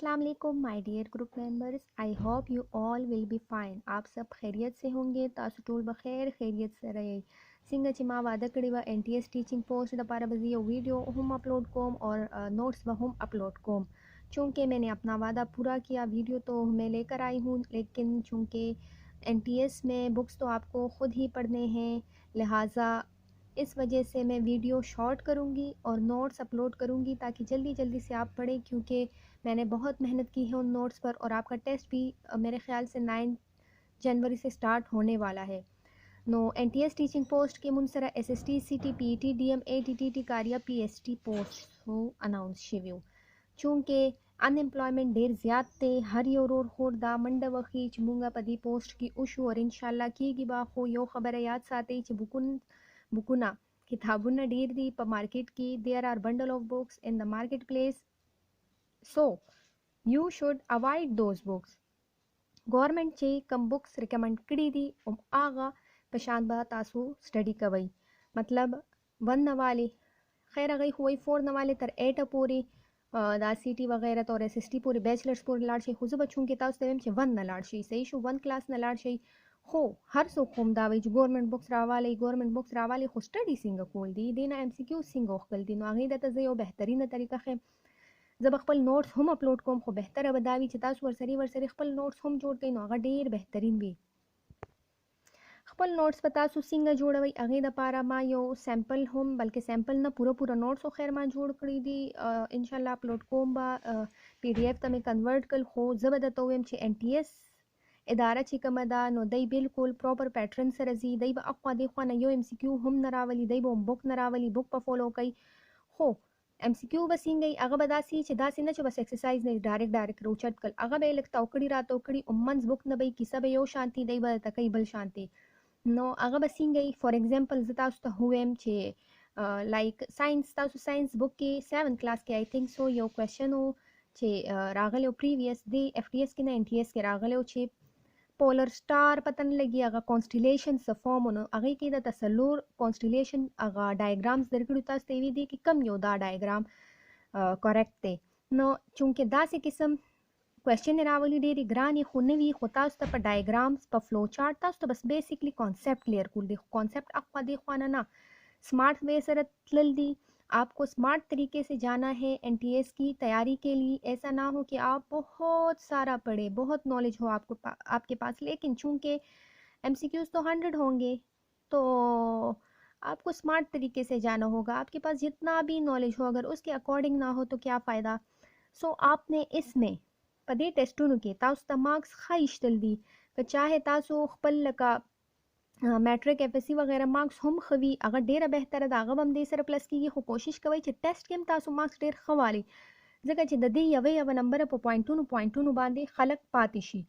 अस्सलाम वालेकुम my dear group members, I hope you all will be fine. आप सब खैरियत से होंगे। तासु टोल बखैर खैरियत से रहे। सिंग ची मां वादा कड़ी व NTS टीचिंग पोस्ट द पारा बजी वीडियो हम अपलोड कोम और नोट्स व हम अपलोड कोम। चूँकि मैंने अपना वादा पूरा किया, वीडियो तो मैं लेकर आई हूँ, लेकिन चूँकि NTS में बुक्स तो आपको ख़ुद ही पढ़ने हैं, लिहाजा इस वजह से मैं वीडियो शॉर्ट करूँगी और नोट्स अपलोड करूँगी ताकि जल्दी जल्दी से आप पढ़ें, क्योंकि मैंने बहुत मेहनत की है उन नोट्स पर और आपका टेस्ट भी मेरे ख्याल से 9 जनवरी से स्टार्ट होने वाला है। नो NTS टीचिंग पोस्ट के मुनसरा SST CT PET DM ATTT कारिया PST पोस्ट हो अनाउंस शिव्यू। चूँकि अनएम्प्लॉयमेंट ढेर ज़्यादा थे, हर योरोर खोरदा मंड वखी चमुंगा पदी पोस्ट की उशु और इंशाल्लाह की बाखो यो खबर याद साथे च बुकुना किताबुना ढेर दी प मार्केट की। There are bundle of books in the market place, so you should avoid those books. Government चे कम बुक्स रिकमेंड करी दी आगा पशान बा तासु स्टडी कवई, मतलब 1 नवाले खैर अगई हुई 4 नवाले तर 8 पूरी दा CT वगैरह तो SST पूरी बैचलर्स पूरी लाड़ शई खुद बच्चों के तास तेम चे 1 न लाड़ शई सही शो 1 क्लास न लाड़ शई हो हर सो खुम दावे जो गवर्नमेंट बुक्स रावाले खो स्टडी सिंग कोल दी देना MCQ सिंग ओखल दी नो आगे दता जयो बेहतरीन तरीका है। जब खपल नोट्स हम अपलोड कोम खो बेहतर बदावी च तासु वर्सरी खपल नोट्स हम जोड़ कई नो आगा ढेर बेहतरीन भी खपल नोट्स बतासु सिंग जोड़वई अगे द पारा मा यो सैंपल हम बल्कि सैंपल ना पूरा नोट्स खैर मा जोड़ करी दी इंशाल्लाह अपलोड कोम बा PDF तमे कन्वर्ट कल हो जबद तो एम चे NTS इदारा ची कमदा नो दई बिल्कुल प्रॉपर पैटर्न से रजी दई बा अक्वा देखवा न यो MCQ हम नरावली दई बो बुक नरावली बुक पर फॉलो कई हो MCQ बसिंग गई अगा बदासी चिदासी न बस एक्सरसाइज ने डायरेक्ट रोचट कल अगा बे लगता उकड़ी रात उकड़ी उम्मन्स बुक न बई किसा बे यो शांति दई बा तकई बल शांति नो अगा बसिंग गई फॉर एग्जांपल जतास तो हुएम छे लाइक साइंस तासु साइंस बुक के 7th क्लास के आई थिंक सो यो क्वेश्चन हो छे रागले प्रीवियस दे FTS के ना NTS के रागले छे पोलर स्टार पतन लगी अगा कॉन्स्टिलेशन स फॉर्म होनो अगे की द तसल्लुर कॉन्स्टिलेशन अगा डायग्राम्स दरकड़ु तास तेवी दी कि कम यो दा डायग्राम करेक्ट थे नो चूंकि दा से किस्म क्वेश्चन रावली डेरी ग्रानी खुनवी खुतास पर डायग्राम्स पर फ्लो चार्ट तास तो बस बेसिकली कॉन्सेप्ट क्लियर कुल दे कॉन्सेप्ट अक्वा देखवाना ना स्मार्ट वे सरत लल्दी आपको स्मार्ट तरीके से जाना है NTS की तैयारी के लिए। ऐसा ना हो कि आप बहुत सारा पढ़े, बहुत नॉलेज हो आपके पास, लेकिन चूंकि MCQs तो 100 होंगे तो आपको स्मार्ट तरीके से जाना होगा। आपके पास जितना भी नॉलेज हो अगर उसके अकॉर्डिंग ना हो तो क्या फ़ायदा। सो आपने इसमें पदे टेस्टों के तासु मार्क्स खाइश जल्दी चाहे तासु खपल का मैट्रिक FSC वगैरह मार्क्स हम खवी अगर डेरा बेहतर दागब हम दे सर प्लस की ये कोशिश कवई च टेस्ट के तासु मार्क्स डेर खवाली जगह च ददी यवे यव नंबर पर पॉइंट टू बांधे खलक पातिशी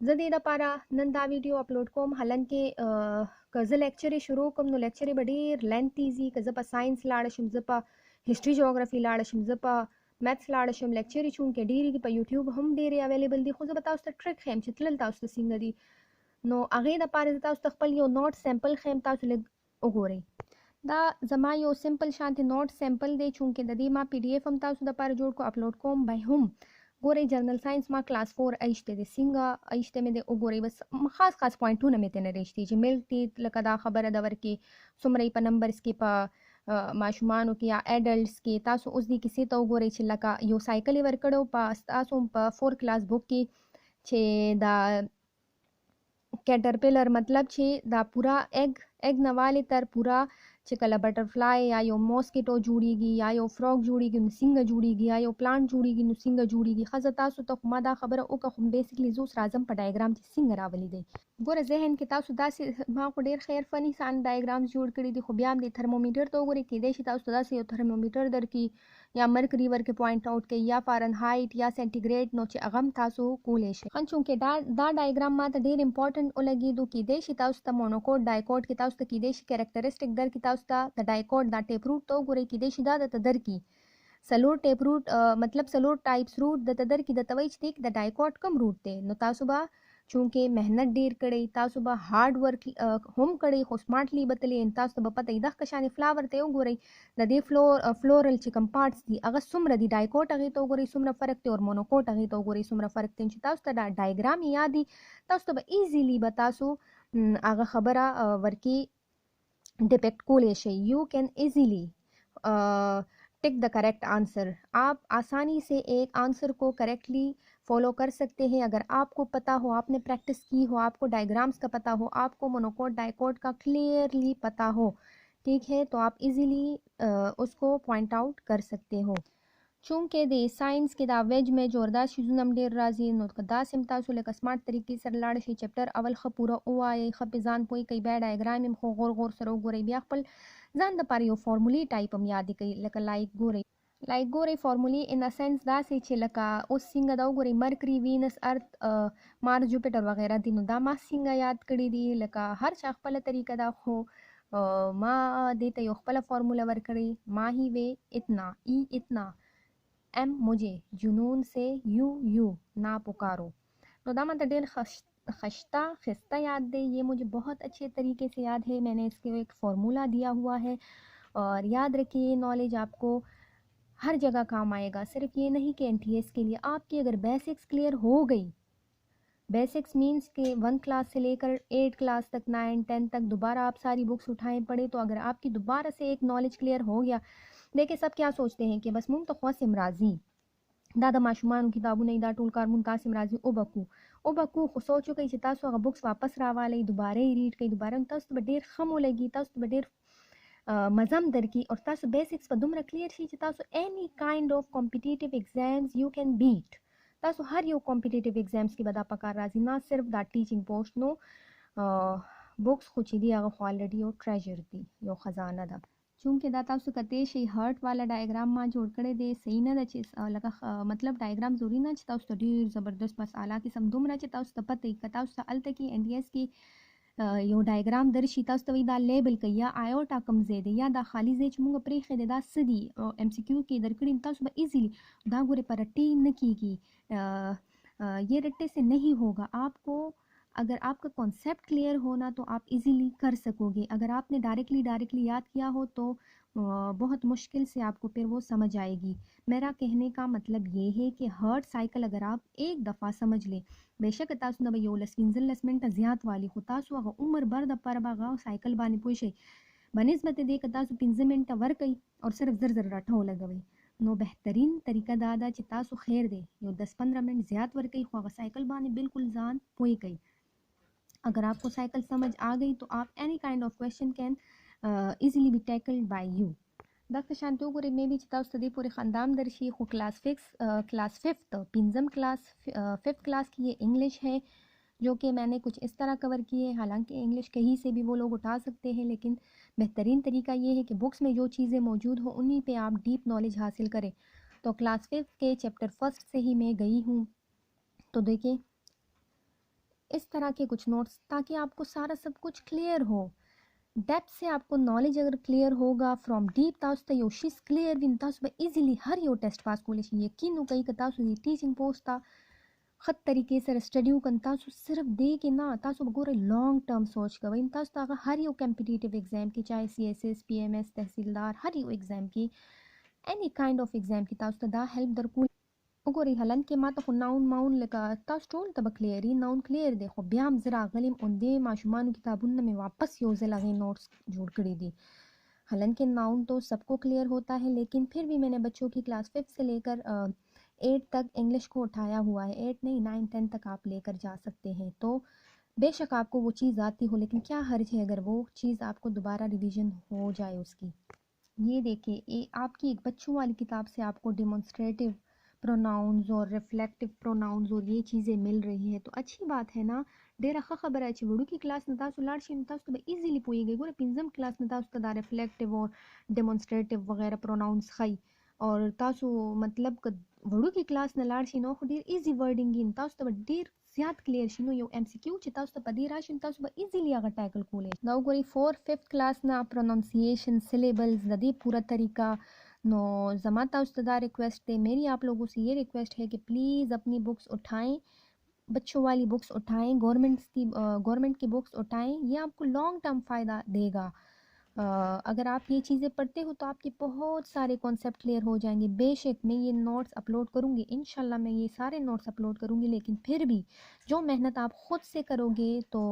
जदे द पारा नंदा वीडियो अपलोड कोम हलन के कज लेक्चर शुरू कम नो लेक्चर बडेर लेंथ इजी कजपा साइंस लाड़शम जपा हिस्ट्री ज्योग्राफी लाड़शम जपा मैथ्स लाड़शम लेक्चर चूं के डेरी दी पर यूट्यूब हम डेरे अवेलेबल दी खुद बताओ उस ट्रिक है चितलल ताउस सिंगदी नो अगे द पारे ताउस तखपल यो नोट सैंपल खेम ताउस ले ओगोरे दा जमा यो सिंपल शांति नोट सैंपल दे चूं के ददी मा PDF हम ताउस द पारे जोड़ को अपलोड कोम बाय हम गोरे जर्नल साइंस मा क्लास 4 आइश्ते दे सिंगा आइश्ते में दे ओगोरे बस खास पॉइंट टू न में तेने रेश्ती जे मिलती लकदा खबर दवर के सुमरई पर नंबर्स के पा माशुमानो के या एडल्ट्स के तासु उस दी किसी तो गोरे छिलका यो साइकिल वर्कड़ो पास तासु प 4 क्लास बुक की छे दा कैटरपिलर मतलब छे दा पूरा एग नवाले तर पूरा चिकला बटरफ्लाई या यो मॉस्किटो जुड़ीगी या यो फ्रॉग जुड़ीगी सिंग जुड़ीगी या यो प्लांट जुड़ीगी सिंग जुड़ीगी खजता सु तो खुमादा खबर ओ का खुम बेसिकली जोस राजम पर डायग्राम सिंग रावली दे गोरे जहन के तासु दासी मा को डेर खैर फनी सान डायग्राम्स जोड़ करी दी खुबियाम दी थर्मोमीटर तो गोरे के देशी तासु दासी यो थर्मोमीटर दर की या मर्करी वर के पॉइंट आउट के या फ़ारेनहाइट या सेंटीग्रेड नोचे अगम तासु कूलेश खंचों के दा डायग्राम मा त डेर इंपॉर्टेंट ओ लगी दो की देशी तासु त मोनोकोट डाइकोट के तासु त की देशी कैरेक्टरिस्टिक दर की तासु द डाइकोट दा टेप रूट तो गोरे की देशी दा द दर की सलोर टेप रूट मतलब सलोर टाइप्स रूट द दर की द तवैच दिक द डाइकोट कम रूट ते नो तासुबा चूँकि मेहनत ډیر کړی تاسو به هارد ورک هم کړی خو سمارټلی به تللی تاسو ته به پته وي دغه شانې فلاور ته وګورئ د دې فلورل چې کوم پارټس دي هغه څومره دي ډایکوټ هغې ته وګورئ څومره فرق دی او مونوکوټ هغې ته وګورئ څومره فرق دی چې تاسو ته دا ډایګرام یاد دي تاسو ته به ایزیلی به تاسو هغه خبره ورکې डिपेक्ट कोले शे you can easily tick the correct answer आप आसानी से एक आंसर को करेक्टली फॉलो कर सकते हैं अगर आपको पता हो आपने प्रैक्टिस की हो आपको डायग्राम्स का पता हो आपको मोनोकोट डाइकोट का क्लियरली पता हो ठीक है तो आप इजीली उसको पॉइंट आउट कर सकते हो चूँकि د ساينس کې دا ویج میج اور دا شیزونه هم ډېر راځي نو که داسې هم تاسو لکه سمارټ طریقې سره لاړ شئ چپټر اول ښه پوره ووایئ ښه پې ځان پوه کوئ بیا ډایګرام هم خو غور سره وګورئ بیا خپل ځان دپاره یو فارمولې ټایپ هم یادې کوئ لکه لایک ګورئ فارمولې ان ا سینس داسې چې لکه اوس څنګه دا وګورئ مرکري وینس ارت مارس جوپیټر وغیره دي نو دا ما څنګه یاد کړي دي لکه هر چا خپله طریقه ده خو ما دې ته یو خپله فارموله ورکړې ما هی وې اتنا ای اتنا एम मुझे जुनून से यू ना पुकारो तो दा मतलब डेढ़ खस्ता याद दे ये मुझे बहुत अच्छे तरीके से याद है मैंने इसके एक फार्मूला दिया हुआ है और याद रखिए नॉलेज आपको हर जगह काम आएगा सिर्फ ये नहीं कि एनटीएस के लिए आपकी अगर बेसिक्स क्लियर हो गई बेसिक्स मीन्स के 1 क्लास से लेकर 8 क्लास तक 9 10 तक दोबारा आप सारी बुक्स उठाएं पढ़े तो अगर आपकी दोबारा से एक नॉलेज क्लियर हो गया देखिए सब क्या सोचते हैं कि बस मुंग तो ख्वासिम राजी दादा माशुमान किताबों नहीं दा टूल कार मुंतासिम राजी ओ बकू खो सोचो कई چې تاسو هغه بوکس واپس راوالئ دوباره یې ریډ کړئ دوباره تاسو به ډیر ښه مو لګي تاسو به ډیر مزم درکې او تاسو بیسکس په دومره کلیر شي چې تاسو any kind of competitive exams you can beat تاسو هر یو کمپټیټیو ایگزامز کې به دا پکار راځي نه صرف دا ټیچینګ پوسټ نو بوکس خو چې دی هغه خو الریډي یو ټریجر دی یو خزانه ده چونکه دا تاسو کته شي هارت والا ډایګرام ما جوړ کړی دی صحیح نه ده چې لکه مطلب ډایګرام ضروري نه چې تاسو ته ډیر زبردست مساله کې سم دومره چې تاسو ته پته وي که تاسو ته هلته کې ان ډي اس کې یو ډایګرام درشي تاسو ته وایي دا لیبل کوي یا آیوټا کوم ځای دی یا دا خالي ځای چې موږ پرېښی دی دا څه دي ایم سی کیو کې درکړي تاسو به ایزیلی دا ګورې په رټې نه کیږي ये रट्टे से नहीं होगा आपको अगर आपका कॉन्सेप्ट क्लियर होना तो आप इजीली कर सकोगे अगर आपने डायरेक्टली याद किया हो तो बहुत मुश्किल से आपको फिर वो समझ आएगी मेरा कहने का मतलब ये है कि हर्ट साइकिल अगर आप एक दफ़ा समझ लें बेशक तासु न यो लस 15 मिनट ज़्यादा वाली हो तासु अगर उम्र भर द पर बागा साइकिल बानी पोई शई बनिस्बत दे क तासु 15 मिनट वर कई और सिर्फ जर रठो लगवई नो बेहतरीन तरीका दादा چې تاسو خیر دی یو 10-15 منट زیات ور کوي خو साइकिल باندې बिल्कुल ځان پوي کوي अगर आपको साइकिल समझ आ गई तो आप any kind of question can easily be tackled by you दक्ष शांति वगैरह में भी चिता उस्तदी पूरे ख़ानदान दर्शी हो क्लास 5th पिंजम क्लास 5th क्लास की ये इंग्लिश है जो कि मैंने कुछ इस तरह कवर की है हालांकि इंग्लिश कहीं से भी वो लोग उठा सकते हैं लेकिन बेहतरीन तरीका ये है कि बुक्स में जो चीज़ें मौजूद हो उन्हीं पे आप डीप नॉलेज हासिल करें तो क्लास 5th के चैप्टर 1 से ही मैं गई हूँ तो देखिए इस तरह के कुछ नोट्स ताकि आपको सारा सब कुछ क्लियर हो डेप्थ से आपको नॉलेज अगर क्लियर होगा फ्रॉम डीप तासु त यो शीज़ क्लियर विन तासु बि इजीली हर यो टेस्ट पास कोले शी यकीन कई कि तासु ये टीचिंग पोस्ट था ख़त तरीके से स्टडी कन तासु सिर्फ दे के ना तासु गोरे लॉन्ग टर्म सोच कर इन तासु त हर यो कॉम्पिटिटिव एग्जाम की चाहे CSS PMS तहसीलदार हर यो एग्जाम की एनी काइंड ऑफ एग्जाम की तासु त दा हेल्प दरकू وګورئ هلند کې ماته خو ناون ماون لکه تاسو ټول ته به کلیري ناون کلیر دی خو بیا هم زه راغلم اوندې ماشومانو کتابونه مې واپس یو ځل هغې نوٹس جوړ کړي دي हलन के नाउन तो सबको क्लियर होता है लेकिन फिर भी मैंने बच्चों की क्लास 5 से लेकर 8 तक इंग्लिश को उठाया हुआ है 8 नहीं 9 10 तक आप लेकर जा सकते हैं तो बेशक आपको वो चीज़ आती हो लेकिन क्या हर्ज है अगर वो चीज़ आपको दोबारा रिवीजन हो जाए उसकी ये देखिए आपकी एक बच्चों वाली किताब से आपको डेमोन्स्ट्रेटिव प्रोनाउंस और रिफ्लेक्टिव प्रोनाउंस और ये चीज़ें मिल रही है तो अच्छी बात है ना डेरा खबर है वड़ू की क्लास में तासु लाड़ शी तासु तो इजीली पोएगी गोरे पिंजम क्लास में तासु तो रिफ्लेक्टिव और डेमोन्स्ट्रेटिव वगैरह प्रोनाउंस खाई और तासु मतलब वड़ू की क्लास में लाड़ शी नो डेर इजी वर्डिंग इन तासु तो डेर ज़्यादा क्लियर शी नो यो MCQ ची तासु तो पदी राशि तासु तो इजीली अगर टैकल कोले नाउ गोरी 4th 5th क्लास ना प्रोनाउंसिएशन सिलेबल्स ददी पूरा तरीका नो ज़मा ताउस्तदा रिक्वेस्ट है मेरी आप लोगों से ये रिक्वेस्ट है कि प्लीज़ अपनी बुक्स उठाएं बच्चों वाली बुक्स उठाएं, गवर्नमेंट की बुक्स उठाएं, ये आपको लॉन्ग टर्म फ़ायदा देगा। अगर आप ये चीज़ें पढ़ते हो तो आपके बहुत सारे कॉन्सेप्ट क्लियर हो जाएंगे। बेशक मैं ये नोट्स अपलोड करूँगी, इंशाल्लाह मैं ये सारे नोट्स अपलोड करूँगी, लेकिन फिर भी जो मेहनत आप ख़ुद से करोगे तो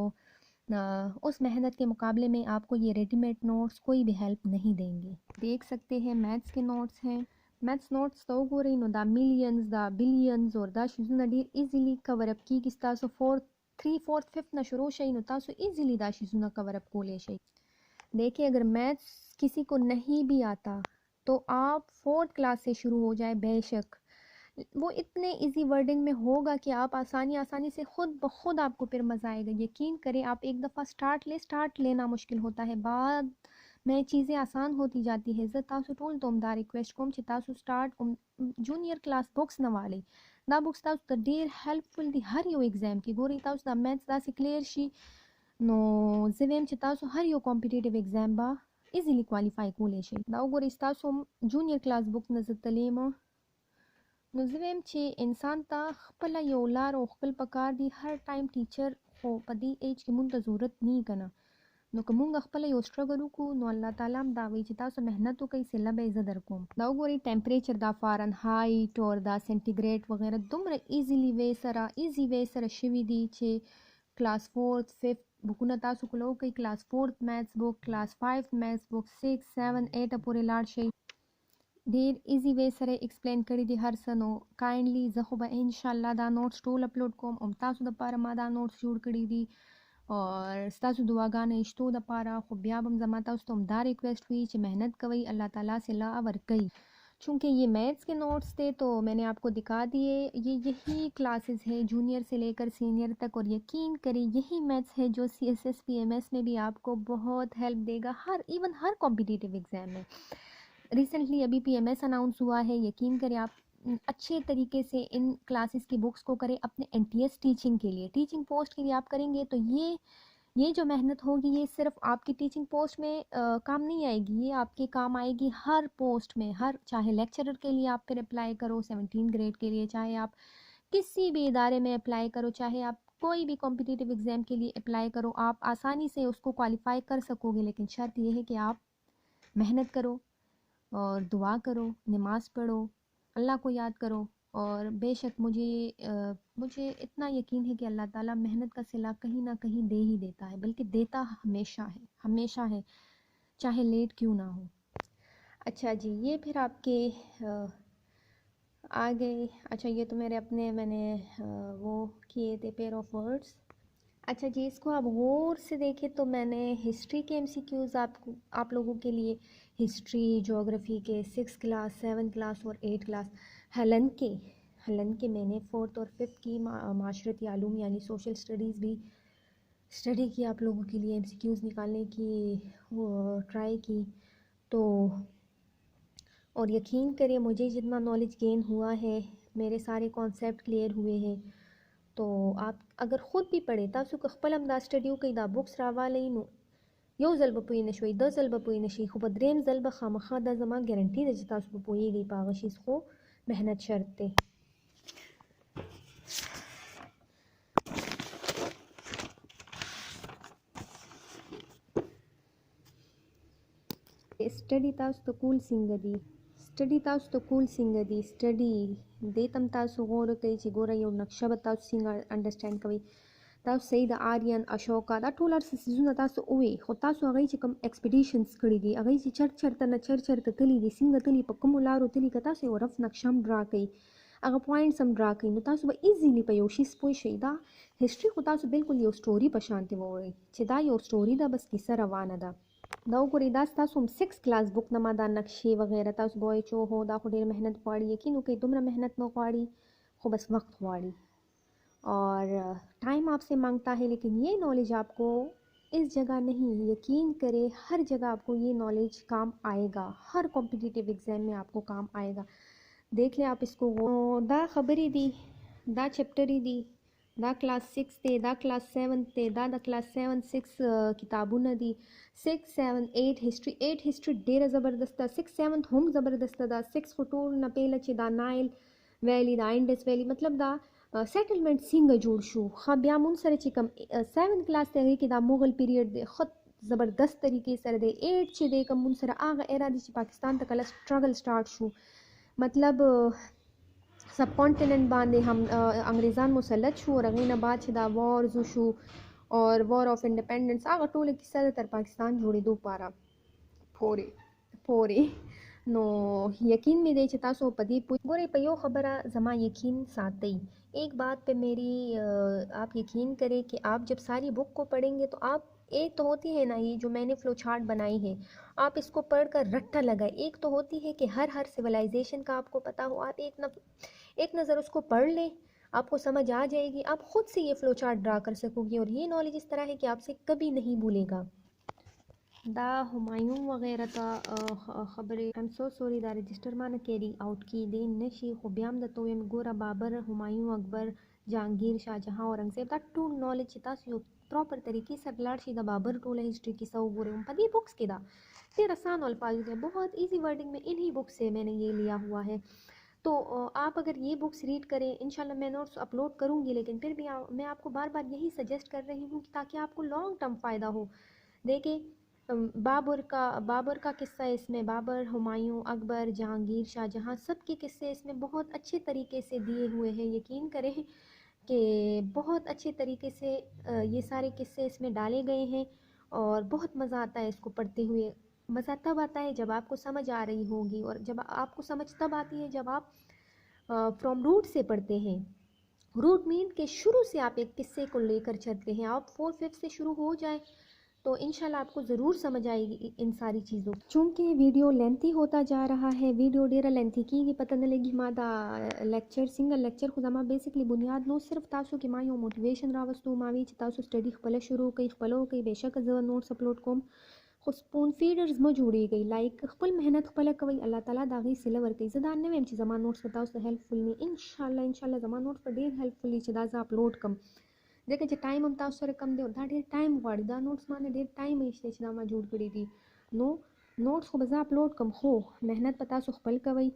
उस मेहनत के मुकाबले में आपको ये रेडीमेड नोट्स कोई भी हेल्प नहीं देंगे। देख सकते हैं मैथ्स के नोट्स हैं। मैथ्स नोट्स तो गोरे नो दा मिलियंस दा बिलियंस और दा शिजु ना डीर इजीली कवर अप की किस्ता सो फोर्थ 3 4 5 ना शुरू शई नो तासो इजीली दा शिजु ना कवर अप को ले शई। देखिए अगर मैथ्स किसी को नहीं भी आता तो आप 4th क्लास से शुरू हो जाए, बेशक वो इतने इजी वर्डिंग में होगा कि आप आसानी से खुद ब खुद आपको फिर मज़ा आएगा। यकीन करें, आप एक दफ़ा स्टार्ट लेना मुश्किल होता है, बाद में चीज़ें आसान होती जाती है। ज़ तासु टूल तोमदा रिक्वेस्ट कोम तासु स्टार्ट जूनियर क्लास बुक्स नवाले दा बुक्स तासु द डेर हेल्पफुल दी हर यो एग्ज़ाम की गोरी तासु द मैथ्स दा से क्लियर शी नो ज़वेम तासु हर यो कॉम्पिटिटिव एग्ज़ाम बा इजीली क्वालिफाई को ले शे दा गोरी तासु जूनियर क्लास बुक नज़र तलेमा نو زه ویم چې انسان ته خپله یو لار او خپل پکار دی. هر ټایم ټیچر خو په دې ایج کې مونږ ته ضرورت نه کنه، نو که مونږ خپله یو سټرګل وکړو نو الله تعالی هم دا وایي چې تاسو محنت وکړئ صله به یې زه در کوم. دا وګورئ ټمپریچر دا فارنهایټ او دا سینټیګریډ وغیره دومره ایزی وی سره شوي دي چې کلاس 4th 5th بکونه تاسو کولو کوي، کلاس 4th میتھس بک، کلاس 5th میتھس بک، 6 7 8 پورې لاړ شئ. ډیر ایزی وی سره ایکسپلین کړی دي هر څه. نو کایندلی زه خو به ان شاء الله دا نوټس ټول اپلوډ کوم او تاسو د پاره ما دا نوټس جوړ کړی دي اور تاسو دعاګانې شتو د پاره. خو بیا هم زما تاسو ته دا ریکویسٹ وی چې مهنت کوي، الله تعالی سے لا ورکوي. چونکہ یہ میتھس کے نوٹس تھے تو میں نے آپ کو دکھا دیے. یہی کلاسز ہے جونیئر سے لے کر سینئر تک، اور یقین کریں یہی میتھس ہے جو CSS PMS میں بھی آپ کو بہت ہیلپ دے گا، ایون ہر کمپٹیٹیو ایگزام میں. ریسنٹلی ابھی PMS اناؤنس ہوا ہے، یقین کریں آپ اچھے طریقے سے ان کلاسز کی بکس کو کریں اپنے NTS ٹیچنگ کے لیے، ٹیچنگ پوسٹ کے لیے آپ کریں گے تو یہ جو محنت ہوگی یہ صرف آپ کی ٹیچنگ پوسٹ میں کام نہیں آئے گی، یہ آپ کے کام آئے گی ہر پوسٹ میں. چاہے لیکچرر کے لیے آپ پھر اپلائی کرو 17 گریڈ کے لیے، چاہے آپ کسی بھی ادارے میں اپلائی کرو، چاہے آپ کوئی بھی کمپٹیٹیو ایگزام کے لیے اپلائی کرو، آپ آسانی سے اس کو کوالیفائی کر سکو گے. لیکن شرط یہ ہے کہ آپ محنت کرو اور دعا کرو، نماز پڑھو، اللہ کو یاد کرو. اور بے شک مجھے اتنا یقین ہے کہ اللہ تعالیٰ محنت کا صلہ کہیں نہ کہیں دے ہی دیتا ہے، بلکہ دیتا ہمیشہ ہے چاہے لیٹ کیوں نہ ہو. اچھا جی، یہ پھر آپ کے آ گئے. اچھا یہ تو میں نے وہ کیے تھے پیر آف ورڈس. اچھا جی، اس کو آپ غور سے دیکھیں تو میں نے ہسٹری کے MCQs آپ لوگوں کے لیے ہسٹری جغرافی کے 6 کلاس 7 کلاس اور 8 کلاس ہلن کے میں نے 4th اور 5th کی معاشرتی علوم یعنی سوشل اسٹڈیز بھی اسٹڈی کی، آپ لوگوں کے لیے MCQs نکالنے کی وہ ٹرائی کی. تو اور یقین کریں مجھے جتنا نالج گین ہوا ہے، میرے سارے کانسیپٹ کلیئر ہوئے ہیں. تو آپ اگر خود بھی پڑھے تاسو که خپل هم دا سټډي وکړئ، دا بکس راوالی، نو یو ځل به پوه نه شوئ، 2 ځل به پوه نه شئ، خو په دریم ځل به خامخا دا زما ګارنټي ده چې تاسو به پوهیږئ په هغه شیز. خو محنت شرط دی. سټډي تاسو ته کول څنګه دي، سټډي دې تم تاسو غور کوي چې ګوره یو نقشه به تاسو څنګه انډرسټینډ کوئ. تاسو صحیح د آریان اشوکا دا ټول هر څه څیزونه تاسو ووی، خو تاسو هغوی چې کوم ایکسپیډیشنز کړي دي، هغوی چې چرته تلي دي، څنګه تلي، په کومو لارو تلي، که تاسو یو رف نقشه هم ډرا کوئ، هغه پوینټس هم ډرا کوئ، نو تاسو به ایزیلی په یو شیز پوه شئ. دا هسټري خو تاسو بالکل یو سټوري په شانتې ووایئ چې دا یو سټوري ده، بس کیسه روانه ده. دا وګورئ، دا ستاسو هم 6 کلاس بک نه ما دا نقشې وغیره تاسو به وایئ چې هو دا خو ډېر محنت غواړي. یقین وکړئ دومره محنت نه غواړي، خو بس وقت غواړي اور ٹائم آپ سے مانگتا ہے. لیکن یہ نالج آپ کو اس جگہ نہیں، یقین کرے ہر جگہ آپ کو یہ نالج کام آئے گا، ہر کمپٹیٹیو ایگزام میں آپ کو کام آئے گا. دیکھ لیں آپ اس کو. دا خبری دی، دا چپٹری دی، دا کلاس 6 تے، دا کلاس 7 تے، دا کلاس 7 6 کتابونه دي. 6 7 8 هسټري ډیره زبردست ده. 6 7 هم زبردست ده. 6 خو ټول نه پیله چې دا نایل ویلی، دا انډس ویلی، مطلب دا सेटलमेंट څنګه جوړ شو. ښه بیا مونږ سره چې کوم 7 کلاس دی هغې کې دا مغل پیریډ دی ښه زبردست طریقې سره دی. 8 چې دی کوم مونږ سره هغه ایرا دی چې پاکستان ته کله سټرګل سٹارټ شو، مطلب سب کانټیننټ باندې هم انګریزان مسلط شو، اور هغې نه بعد چې دا وارز وشو اور وار آف انډیپینډنس هغه ټوله کیسه ده تر پاکستان جوړېدو پاره پورې. نو یقین مې دی چې تاسو په دې ګورئ په یو خبره زما یقین ساتئ. ایک بات पे मेरी आप यकीन करें कि आप जब सारी बुक को पढ़ेंगे तो आप एक तो होती है ना ये जो मैंने फ्लो चार्ट बनाई है, आप इसको पढ़कर रट्टा लगाए. एक तो होती है कि हर सिविलाइजेशन का आपको पता हो, आप एक नज़र उसको पढ़ लें, आपको समझ आ जाएगी, आप ख़ुद से ये फ्लो चार्ट ड्रा कर सकोगे. और ये नॉलेज इस तरह है कि आपसे कभी नहीं भूलेगा. دا همایون وغیره ته خبرې ایم سو سوري دا رجسټر ما نه کیری آوټ کی دی نشي، خو بیا هم درته وایم ګوره بابر، همایون، اکبر، جهانګیر، شاهجهان، اورنګزیب دا ټول نالج چې تاسو یو پراپر طریقې سره لاړ شئ د بابر ټوله ہسٹری کیسه وګورئ په دې بکس کې دا ډېر آسان الفاظ دي، بہت ایزی ورڈنگ میں انہی بک سے میں نے یہ لیا ہوا ہے. تو آپ اگر یہ بکس ریڈ کریں انشاءاللہ میں نوٹس اپلوڈ کروں گی، لیکن پھر بھی میں آپ کو بار بار یہی سجیسٹ کر رہی ہوں تاکہ آپ کو لانگ ٹرم فائدہ ہو. دیکھیں بابر کا قصہ اس میں، بابر، ہمایوں، اکبر، جہانگیر، شاہجہاں سب کے قصے اس میں بہت اچھے طریقے سے دیے ہوئے ہیں. یقین کریں کہ بہت اچھے طریقے سے یہ سارے قصے اس میں ڈالے گئے ہیں اور بہت مزہ آتا ہے اس کو پڑھتے ہوئے. مزہ تب آتا ہے جب آپ کو سمجھ آ رہی ہوگی، اور جب آپ کو سمجھ تب آتی ہے جب آپ فرام روٹ سے پڑھتے ہیں. روٹ مین کہ شروع سے آپ ایک قصے کو لے کر چلتے ہیں. آپ 4/5 سے شروع ہو جائیں تو انشاءاللہ آپ کو ضرور سمجھ آئے گی ان ساری چیزوں. چونکہ ویڈیو لینتھی ہوتا جا رہا ہے، ویڈیو ډیره لینتھی کیږي، پته نه لګي ما دا لیکچر سنگل لیکچر خو زما بیسیکلی بنیاد نو صرف تاسو کې ما یو موټیویشن راوستو، ما وی چې تاسو سټډي خپل شروع کړئ، خپلو کوي بهشکه زه نوټس اپلوډ کوم، خو سپون فیډرز مو جوړیږئ، لایک خپل مهنت خپل کوي، الله تعالی دا غي سله ورکړي. زه دا نه ویم چې زما نوټس تاسو ته هیلپفل نه، ان شاء الله زما نوټس په ډیر هیلپفل چې دا زه اپلوډ کم، ځکه چې ټایم هم تاسو سره کم دی او دا ډېر ټایم غواړي. دا نوټس باندې ډېر ټایم ایښتی چې دا ما جوړ کړي دي. نو نوټس خو به زه اپلوډ کم، خو محنت به تاسو خپل کوئ.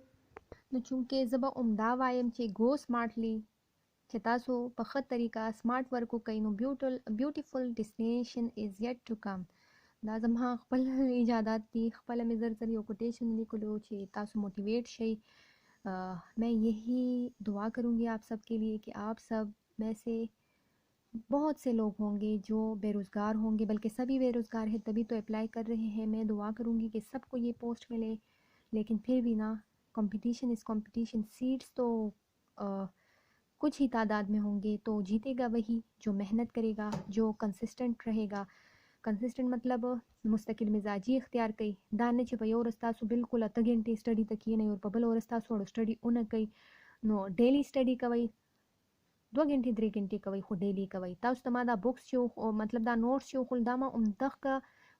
نو چونکې زه به دا وایم چې گو سمارټلی، چې تاسو په ښه طریقه سمارټ ورک وکئ، نو بیوټیفل ډیسټینیشن از یټ ټو کم. دا زما خپل ایجادات دي، خپله مې زر یو کوټیشن لیکلو چې تاسو موټیویٹ شئ. میں یہی دعا کروں گی آپ سب کے لیے کہ آپ سب میں سے بہت سے لوگ ہوں گے جو بے روزگار ہوں گے، بلکہ سبھی بے روزگار ہیں تبھی تو اپلائی کر رہے ہیں. میں دعا کروں گی کہ سب کو یہ پوسٹ ملے، لیکن پھر بھی نا کمپٹیشن از کمپٹیشن. سیٹس تو کچھ ہی تعداد میں ہوں گے، تو جیتے گا وہی جو محنت کرے گا، جو کنسسٹنٹ رہے گا. کنسسٹنٹ مطلب مستقل مزاجی اختیار کړئ، دا نه چې په یو ورځ تاسو بالکل 8 غنټې سټډي ته کښېنئ او په بله ورځ تاسو اړو سټډي ونه کوئ. نو ډیلی سټډي کوئ، 2 غنټې 3 غنټې کوئ، خو ډیلی کوئ. تاسو ته ما دا بکس چې مطلب دا نوټس چې وښول دا ما عمدغه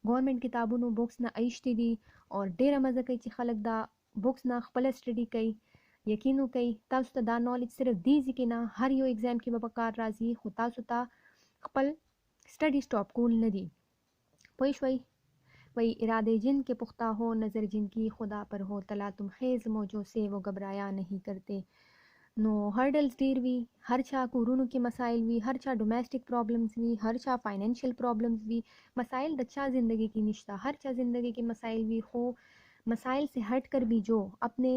ګورنمنټ کتابونو بکس نه ایښتي دي، او ډېره مزه کوي چې خلک دا بکس نه خپله سټډي کوي. یقین وکئ تاسو ته دا نالج صرف دیږي کې نه، هر یو ایگزام کې به په کار راځي، خو تاسو ته خپل سټډي سټاپ کول نه دي. پوه شوئ؟ وہی ارادے جن کے پختہ ہو، نظر جن کی خدا پر ہو، تلا تم خیز موجوں سے وہ گھبرایا نہیں کرتے. نو ہرڈلز ډیر وي، هر چا کورونو کې مسائل وي، هر چا ډومیسټک پرابلمز وي، هر چا فائنینشیل پرابلمز وي. مسائل د چا زندگی کې نشته، هر چا زندگی کې مسائل وي، خو مسائل سے ہٹ کر بھی جو اپنے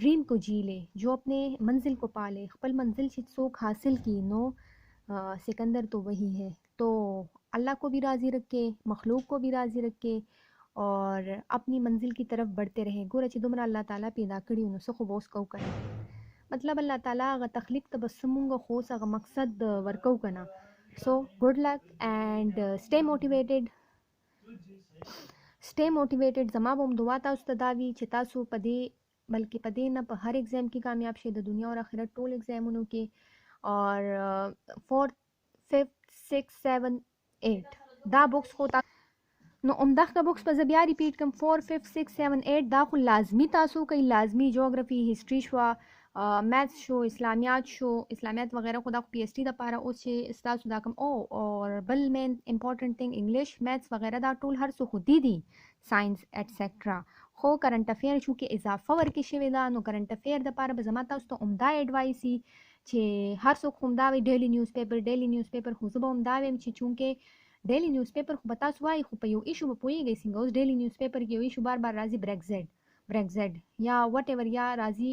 ڈریم کو جی لے، جو اپنے منزل کو پالے، خپل منزل چې څوک حاصل کی، نو سکندر تو وہی ہے. تو اللہ کو بھی راضی رکھے، مخلوق کو بھی راضی رکھے، اور اپنی منزل کی طرف بڑھتے رہیں. ګوره چې دومره الله تعالی پیدا کړي نو څه خو به اوس کوو که نه، مطلب الله تعالی هغه تخلیق ته به څه مونږ خو اوس هغه مقصد ورکوو که نه. سو ګډ لک اینڈ سټے موټیویټډ. زما به هم دعا تاسو ته دا وي چې تاسو په دې، بلکې په دې نه په هر ایگزام کې کامیاب شئ، د دنیا او آخرت ټول ایگزامونو کې. اور 4th 5th 6th 7th 8 دا بکس خو نو عمدغه بکس په زه بیا ریپیټ کړم، 4 5 6 7 8 دا خو لازمی تاسو کوي، لازمی جغرافي، هسټري شو، میتھس شو، اسلامیات شو، اسلامیات وغیرہ خو دا خو پی ایچ ډي دپاره اوس چې ستاسو دا کوم اور بل مین امپورټنټ تھنګ انګلیش، میتھس وغیرہ دا ټول هر څه خو دي ساينس ایټسټرا. خو کرنٹ افیر چونکې اضافه ورکې شوې ده، نو کرنٹ افیر دپاره به زما تاسو ته عمده ایډوایس وي چې هر څوک خو همدا وایي ډیلی نیوز پیپر خو زه به همدا وایم چې چونکې ډیلی نیوز پیپر خو به تاسو وایي خو په یو ایشو به پوهیږئ څنګه. اوس ډیلی نیوز پیپر کې یو ایشو بار بار راځي بریکزیډ یا وټ ایور یا راځي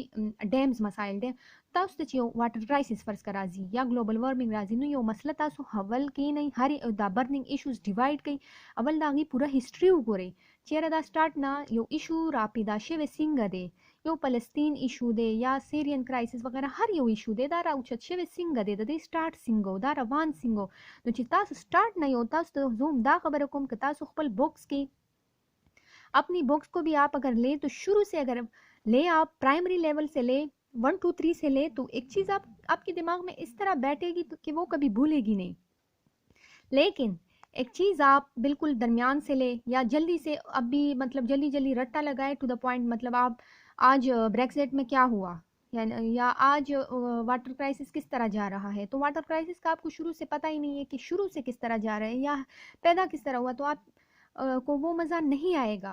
ډیمز مسایل ډیم تاسو ته چې یو واټر کرایسس فرض کا راځي یا ګلوبل وارمنګ راځي نو یو مسله تاسو حول کې نه هر دا برننګ ایشوز ډیوایډ کړئ اول دا غي پوره هیستوري وګورئ چیرې دا سٹارټ نه یو ایشو را پیدا شوی څنګه دی یو فلسطین ایشو دی یا سیرین کرایسس وغیرہ هر یو ایشو دی دا راوچت شوی څنګه دی د دې سٹارټ څنګه دا روان څنګه نو چې تاسو سٹارټ نه یو تاسو ته زوم دا خبره کوم که تاسو خپل بوکس کې अपनी बुक्स को भी आप अगर ले तो शुरू से अगर ले आप प्राइमरी लेवल से ले 1 2 3 से ले तो एक चीज़ आपके दिमाग में इस तरह बैठेगी तो कि वो कभी भूलेगी नहीं। लेकिन एक चीज़ आप बिल्कुल दरमियान से ले या जल्दी से अभी मतलब जल्दी रट्टा लगाए टू द पॉइंट मतलब आप आज ब्रेक्सिट में क्या हुआ या आज वाटर क्राइसिस किस तरह जा रहा है तो वाटर क्राइसिस का आपको शुरू से पता ही नहीं है कि शुरू से किस तरह जा रहा है या पैदा किस तरह हुआ तो आप को वो मज़ा नहीं आएगा।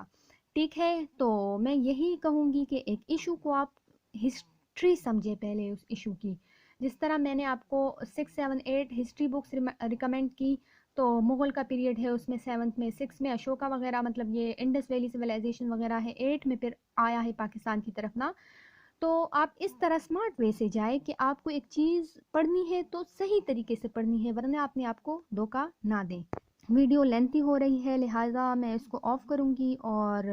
ठीक है, तो मैं यही कहूँगी कि एक इशू को आप हिस्ट्री समझे पहले उस इशू की। जिस तरह मैंने आपको 6 7 8 हिस्ट्री बुक्स रिकमेंड की तो मुग़ल का पीरियड है उसमें 7th में 6 में अशोका वगैरह मतलब ये इंडस वैली सिविलाइजेशन वगैरह है 8 में फिर आया है पाकिस्तान की तरफ ना। तो आप इस तरह स्मार्ट वे से जाए कि आपको एक चीज़ पढ़नी है तो सही तरीके से पढ़नी है वरना अपने आप को धोखा ना दें। वीडियो लेंथी हो रही है लिहाजा मैं इसको ऑफ़ करूँगी और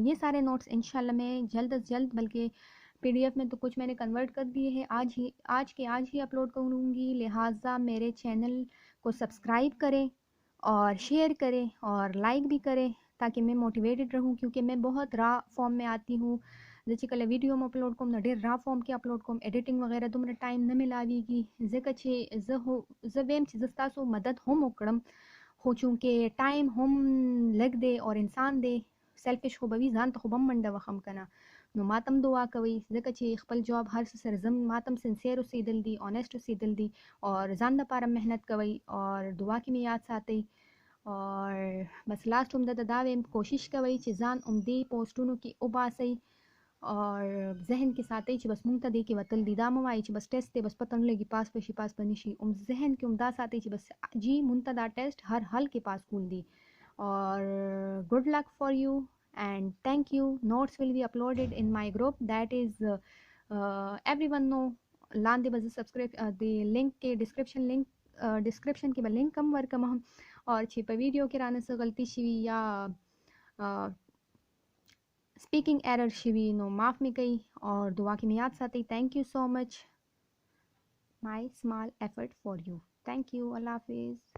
ये सारे नोट्स इंशाल्लाह मैं जल्द अज जल्द बल्कि PDF में तो कुछ मैंने कन्वर्ट कर दिए हैं आज ही अपलोड करूँगी। लिहाजा मेरे चैनल को सब्सक्राइब करें और शेयर करें और लाइक भी करें ताकि मैं मोटिवेटेड रहूँ क्योंकि मैं बहुत रा फॉर्म में आती हूँ जैसे कल वीडियो में अपलोड कम ना ढेर रा फॉर्म के अपलोड कम एडिटिंग वगैरह तुमने टाइम न मिलावीगी वेम चीज़ मदद हो मोकड़म हो चूँकि टाइम हम लग दे और इंसान दे सेल्फिश हो बवी जान तो खुबम मंडा वखम कना नो मातम दुआ कवई ज़का ची खपल जॉब हर सरजम मातम सिंसियर उसी दिल दी ऑनेस्ट उसी दिल दी और जान द पारम मेहनत कवई और दुआ की में याद साथई और बस लास्ट उम्दा दावे कोशिश कवई ची जान उम्दी पोस्टूनों की उबासई और जहन के साथ ही बस मुंगता दे के वतल दी दाम आई बस टेस्ट दे बस पतन लगी पास पनिशी जहन के उमदा साथ ही बस जी मुंतदा टेस्ट हर हल के पास कूल दी और good luck for you and thank you. Notes will be uploaded in my group that is everyone नो लान दे बस सब्सक्राइब द लिंक के डिस्क्रिप्शन के लिंक कम वर्क कम हम और छिपा वीडियो के राने से गलती शिवी या स्पीकिंग एरर शिवी नो माफ़ में गई और दुआ की मियाद साथ ही thank you so much my small effort for you. Thank you. अल्लाह हाफिज़।